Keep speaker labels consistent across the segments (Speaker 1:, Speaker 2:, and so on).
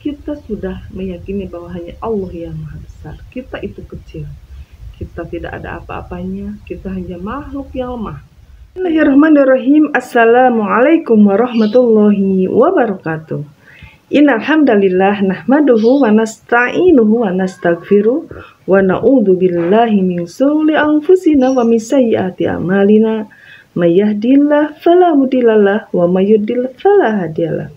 Speaker 1: kita sudah meyakini bahwa hanya Allah yang Maha Besar. Kita itu kecil. Kita tidak ada apa-apanya. Kita hanya makhluk yang lemah. Bismillahirrahmanirrahim. Assalamualaikum warahmatullahi wabarakatuh. Innal hamdalillah nahmaduhu wa nasta'inuhu wa nastaghfiruh wa na'udzu billahi min shururi anfusina wa min sayyiati a'malina. May yahdihillahu fala mudhillalah wa may yudhlil fala hadiyalah.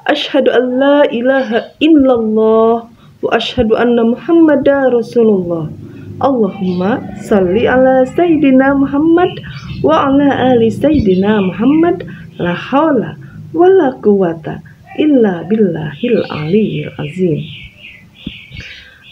Speaker 1: Asyhadu an la ilaha illallah wa asyhadu anna Muhammadar Rasulullah. Allahumma salli ala Sayyidina Muhammad wa ala ali Sayyidina Muhammad. La haula wa la quwata illa billahil aliyyil azim.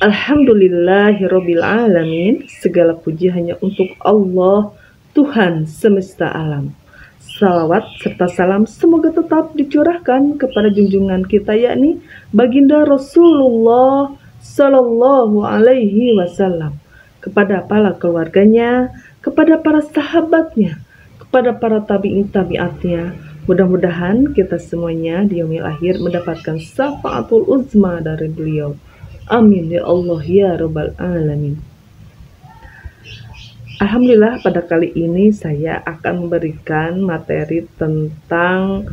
Speaker 1: Alhamdulillahirabbil alamin. Segala puji hanya untuk Allah, Tuhan semesta alam. Salawat serta salam semoga tetap dicurahkan kepada junjungan kita, yakni baginda Rasulullah Sallallahu Alaihi Wasallam, kepada para keluarganya, kepada para sahabatnya, kepada para tabi'in tabi'atnya. Mudah-mudahan kita semuanya di yaumil akhir mendapatkan syafaatul uzma dari beliau. Amin ya Allah ya Rabbal Alamin. Alhamdulillah, pada kali ini saya akan memberikan materi tentang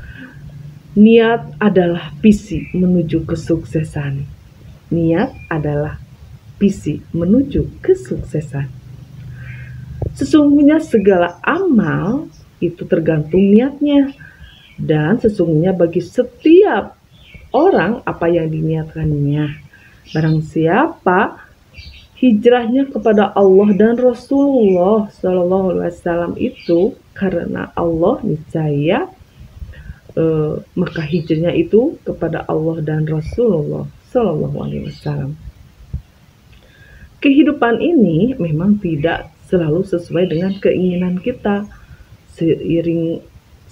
Speaker 1: niat adalah visi menuju kesuksesan. Niat adalah visi menuju kesuksesan. Sesungguhnya segala amal itu tergantung niatnya, dan sesungguhnya bagi setiap orang apa yang diniatkannya. Barang siapa hijrahnya kepada Allah dan Rasulullah Shallallahu Alaihi Wasallam itu karena Allah, niscaya maka hijrahnya itu kepada Allah dan Rasulullah Shallallahu Alaihi Wasallam. Kehidupan ini memang tidak selalu sesuai dengan keinginan kita.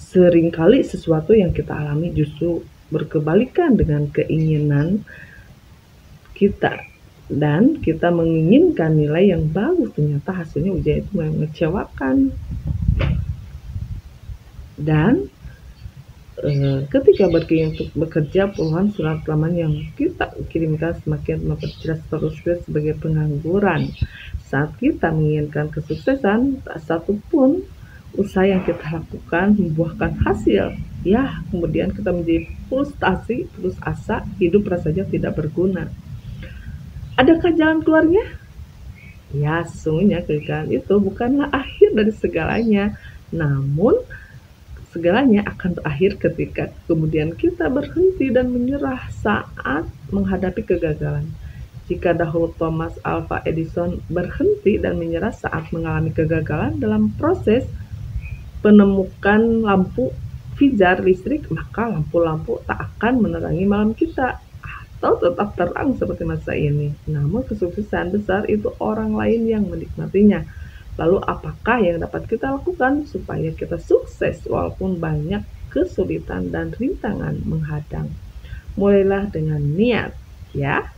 Speaker 1: Seringkali sesuatu yang kita alami justru berkebalikan dengan keinginan kita, dan kita menginginkan nilai yang bagus, ternyata hasilnya ujian itu mengecewakan. Dan ketika berkeinginan untuk bekerja, puluhan surat lamaran yang kita kirimkan semakin memperjelas terus sebagai pengangguran. Saat kita menginginkan kesuksesan, tak satu pun usaha yang kita lakukan membuahkan hasil. Ya, kemudian kita menjadi frustasi, putus asa, hidup rasanya tidak berguna. Adakah jalan keluarnya? Ya, sesungguhnya kegagalan itu bukanlah akhir dari segalanya, namun segalanya akan berakhir ketika kemudian kita berhenti dan menyerah saat menghadapi kegagalan. Jika dahulu Thomas Alva Edison berhenti dan menyerah saat mengalami kegagalan dalam proses penemukan lampu fijar listrik, maka lampu-lampu tak akan menerangi malam kita atau tetap terang seperti masa ini. Namun kesuksesan besar itu orang lain yang menikmatinya. Lalu apakah yang dapat kita lakukan supaya kita sukses walaupun banyak kesulitan dan rintangan menghadang? Mulailah dengan niat, ya.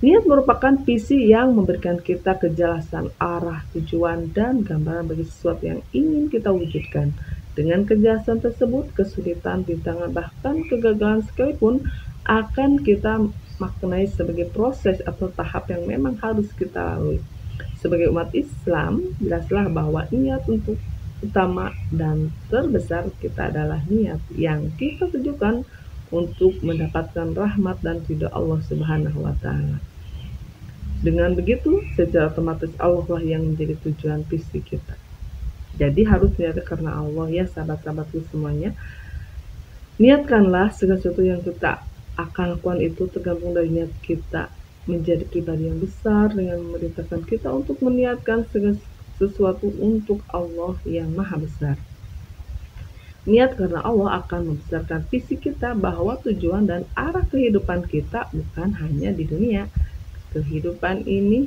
Speaker 1: Niat merupakan visi yang memberikan kita kejelasan arah, tujuan, dan gambaran bagi sesuatu yang ingin kita wujudkan. Dengan kejelasan tersebut, kesulitan, rintangan, bahkan kegagalan sekalipun akan kita maknai sebagai proses atau tahap yang memang harus kita lalui. Sebagai umat Islam, jelaslah bahwa niat untuk utama dan terbesar kita adalah niat yang kita tujukan untuk mendapatkan rahmat dan ridha Allah Subhanahu wa Ta'ala. Dengan begitu, secara otomatis Allah lah yang menjadi tujuan visi kita. Jadi harus niatnya karena Allah, ya sahabat-sahabatku semuanya. Niatkanlah segala sesuatu yang kita akan lakukan itu tergantung dari niat kita menjadi pribadi yang besar, dengan memerintahkan kita untuk meniatkan segala sesuatu untuk Allah yang maha besar. Niat karena Allah akan membesarkan visi kita bahwa tujuan dan arah kehidupan kita bukan hanya di dunia. Kehidupan ini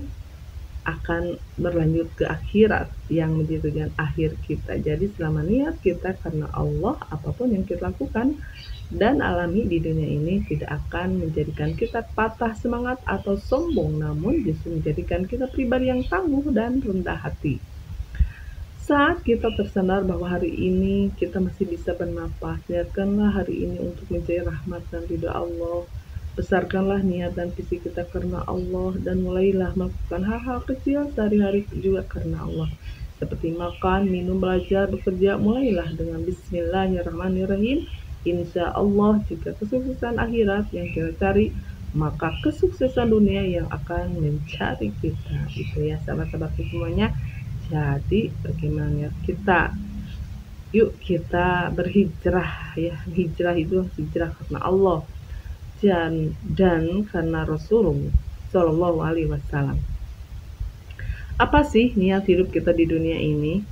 Speaker 1: akan berlanjut ke akhirat yang menjadi tujuan akhir kita. Jadi selama niat kita karena Allah, apapun yang kita lakukan dan alami di dunia ini tidak akan menjadikan kita patah semangat atau sombong, namun justru menjadikan kita pribadi yang tangguh dan rendah hati. Saat kita tersadar bahwa hari ini kita masih bisa bernafas, niatkanlah hari ini untuk mencari rahmat dan ridha Allah. Besarkanlah niat dan visi kita karena Allah dan mulailah melakukan hal-hal kecil sehari-hari juga karena Allah. Seperti makan, minum, belajar, bekerja, mulailah dengan Bismillahirrahmanirrahim. Insya Allah jika kesuksesan akhirat yang kita cari, maka kesuksesan dunia yang akan mencari kita. Itu ya sahabat-sahabatku semuanya. Jadi bagaimana kita? Yuk kita berhijrah ya. Hijrah itu hijrah karena Allah dan karena Rasulullah Shallallahu Alaihi Wasallam. Apa sih niat hidup kita di dunia ini?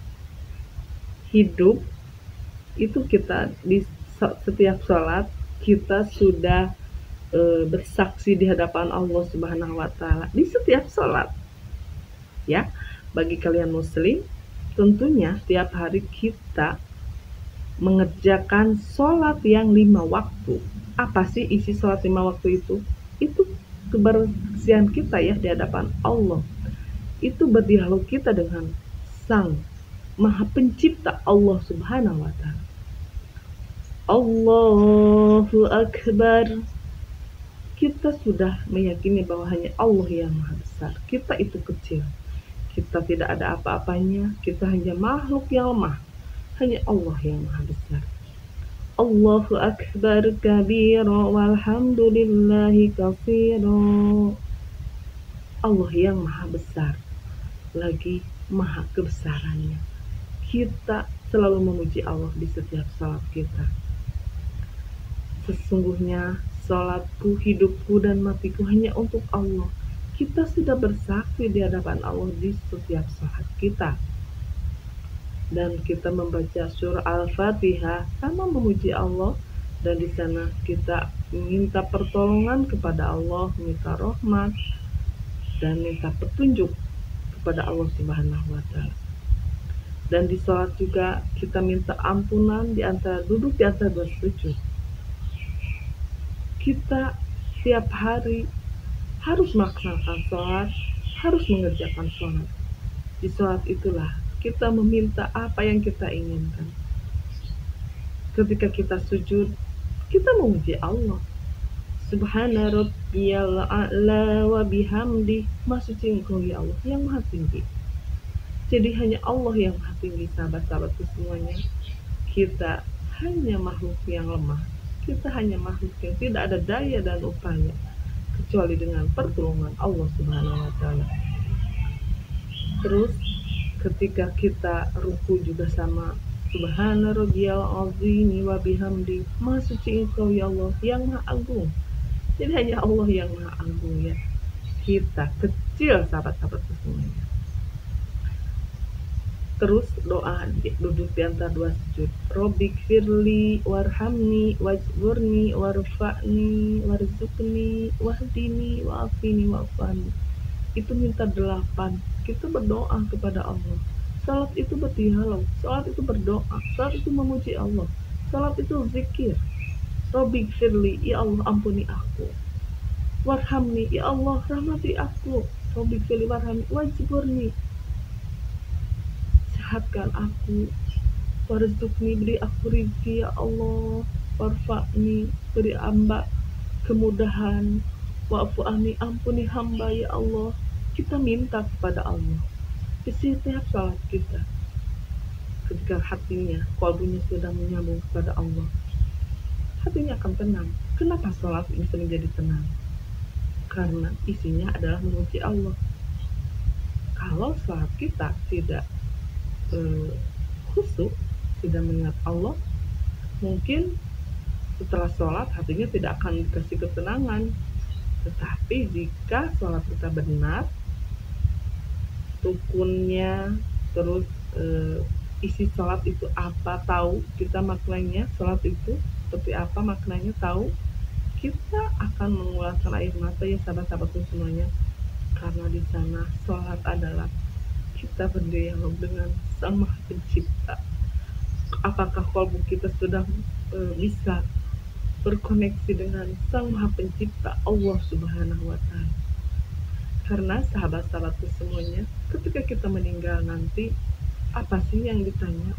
Speaker 1: Hidup itu kita di setiap sholat kita sudah bersaksi di hadapan Allah Subhanahu Wa Taala di setiap sholat. Ya, bagi kalian Muslim, tentunya tiap hari kita mengerjakan sholat yang 5 waktu. Apa sih isi sholat 5 waktu itu? Itu kebersihan kita ya di hadapan Allah. Itu berdialog kita dengan Sang Maha Pencipta Allah Subhanahu wa Ta'ala. Allahu Akbar. Kita sudah meyakini bahwa hanya Allah yang Maha Besar. Kita itu kecil. Kita tidak ada apa-apanya. Kita hanya makhluk yang lemah. Hanya Allah yang Maha Besar. Allahu Akbar kabira walhamdulillahi katsira. Allah yang Maha Besar, lagi Maha kebesarannya. Kita selalu memuji Allah di setiap salat kita. Sesungguhnya salatku, hidupku, dan matiku hanya untuk Allah. Kita sudah bersaksi di hadapan Allah di setiap salat kita. Dan kita membaca surah Al-Fatihah sama memuji Allah, dan di sana kita minta pertolongan kepada Allah, minta rahmat dan minta petunjuk kepada Allah Subhanahu wa Ta'ala. Dan di sholat juga kita minta ampunan di antara duduk di antara dua sujud. Kita tiap hari harus melaksanakan sholat, harus mengerjakan sholat. Di sholat itulah kita meminta apa yang kita inginkan. Ketika kita sujud, kita memuji Allah. Subhana rabbiyal a'la wa bihamdi. Maha suci Engkau ya Allah yang Maha tinggi. Jadi hanya Allah yang Maha tinggi, sahabat-sahabatku semuanya. Kita hanya makhluk yang lemah. Kita hanya makhluk yang tidak ada daya dan upaya kecuali dengan pertolongan Allah Subhanahu wa Ta'ala. Terus ketika kita ruku juga sama, Subhana rabbiyal azim wa bihamdi. Maha suci Engkau ya Allah yang Maha agung. Jadi hanya Allah yang Maha agung ya. Kita kecil sahabat-sahabatku semuanya. Terus doa duduk di antara dua sujud. Robbik firli warhamni wajburni warfa'ni warzuqni wahdini wa'afini wa'afani. Itu minta 8. Kita berdoa kepada Allah. Salat itu berdialog, salat itu berdoa, salat itu memuji Allah, salat itu zikir. Robbik firli, ya Allah ampuni aku. Warhamni, ya Allah rahmati aku. Robbik firli warhamni wajburni, sehatkan aku. Warzuqni, beri aku rezeki ya Allah. Warfa'ni, beri hamba kemudahan. Wa'fu anni, ampuni hamba ya Allah. Kita minta kepada Allah di setiap salat kita. Ketika hatinya, kalbunya sudah menyambung kepada Allah, hatinya akan tenang. Kenapa salat bisa menjadi tenang? Karena isinya adalah memuji Allah. Kalau salat kita tidak khusyuk, tidak mengingat Allah, mungkin setelah sholat hatinya tidak akan dikasih ketenangan. Tetapi jika sholat kita benar, rukunnya, terus isi sholat itu apa, tahu kita maknanya, sholat itu seperti apa maknanya, tahu, kita akan mengeluarkan air mata ya sahabat-sahabatku semuanya. Karena di sana sholat adalah kita berdialog dengan Sang Maha Pencipta. Apakah kalbu kita sudah bisa berkoneksi dengan Sang Maha Pencipta Allah Subhanahu wa Ta'ala? Karena sahabat-sahabatku semuanya, ketika kita meninggal nanti, apa sih yang ditanya?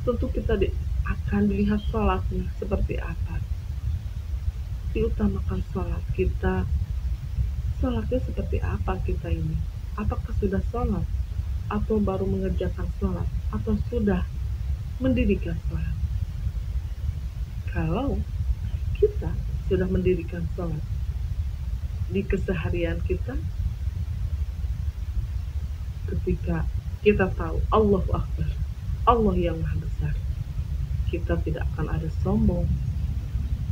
Speaker 1: Tentu kita akan dilihat sholatnya seperti apa. diutamakan sholat kita. Sholatnya seperti apa kita ini? Apakah sudah sholat? Atau baru mengerjakan sholat? Atau sudah mendirikan sholat? Kalau kita sudah mendirikan sholat di keseharian kita, ketika kita tahu Allahu Akbar, Allah yang Maha Besar, kita tidak akan ada sombong,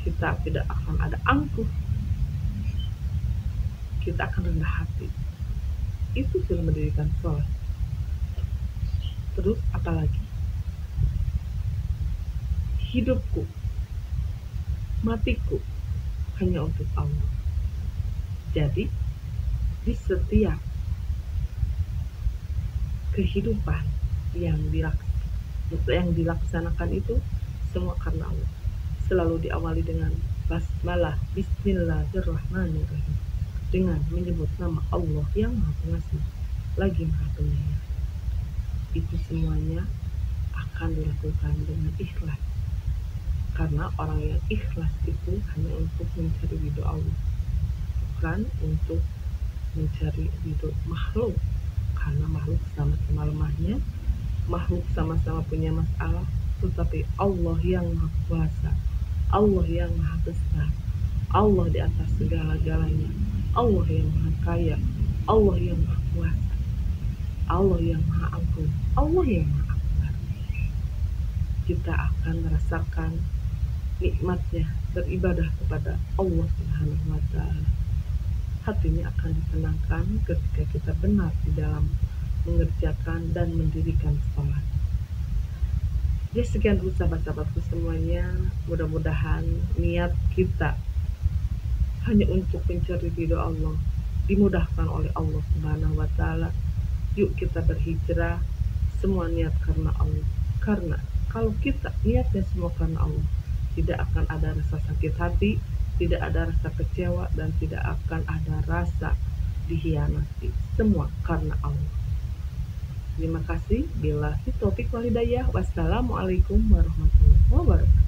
Speaker 1: kita tidak akan ada angkuh, kita akan rendah hati. Itu sudah mendirikan sholat. Terus apalagi? Hidupku, matiku hanya untuk Allah. Jadi di setiap kehidupan yang dilaksanakan itu semua karena Allah. Selalu diawali dengan basmalah, bismillahirrahmanirrahim, dengan menyebut nama Allah yang Maha Pengasih lagi Maha Penyayang. Itu semuanya akan dilakukan dengan ikhlas, karena orang yang ikhlas itu hanya untuk mencari ridho Allah, bukan untuk mencari ridho makhluk, karena makhluk sama-sama lemahnya, makhluk sama-sama punya masalah, tetapi Allah yang Maha Kuasa, Allah yang Maha Besar, Allah di atas segala-galanya, Allah yang Maha Kaya, Allah yang Maha Kuasa, Allah yang Maha Ampun, Allah yang Maha Akbar. Kita akan merasakan nikmatnya beribadah kepada Allah Subhanahu wa Ta'ala. Hatinya akan ditenangkan ketika kita benar di dalam mengerjakan dan mendirikan sholat. Ya, sekian dulu sahabat-sahabatku semuanya. Mudah-mudahan niat kita hanya untuk mencari ridho Allah dimudahkan oleh Allah Subhanahu wa Ta'ala. Yuk kita berhijrah, semua niat karena Allah. Karena kalau kita niatnya semua karena Allah, tidak akan ada rasa sakit hati, tidak ada rasa kecewa, dan tidak akan ada rasa dikhianati. Semua karena Allah. Terima kasih. Billahi taufiq wal hidayah. Wassalamualaikum warahmatullahi wabarakatuh.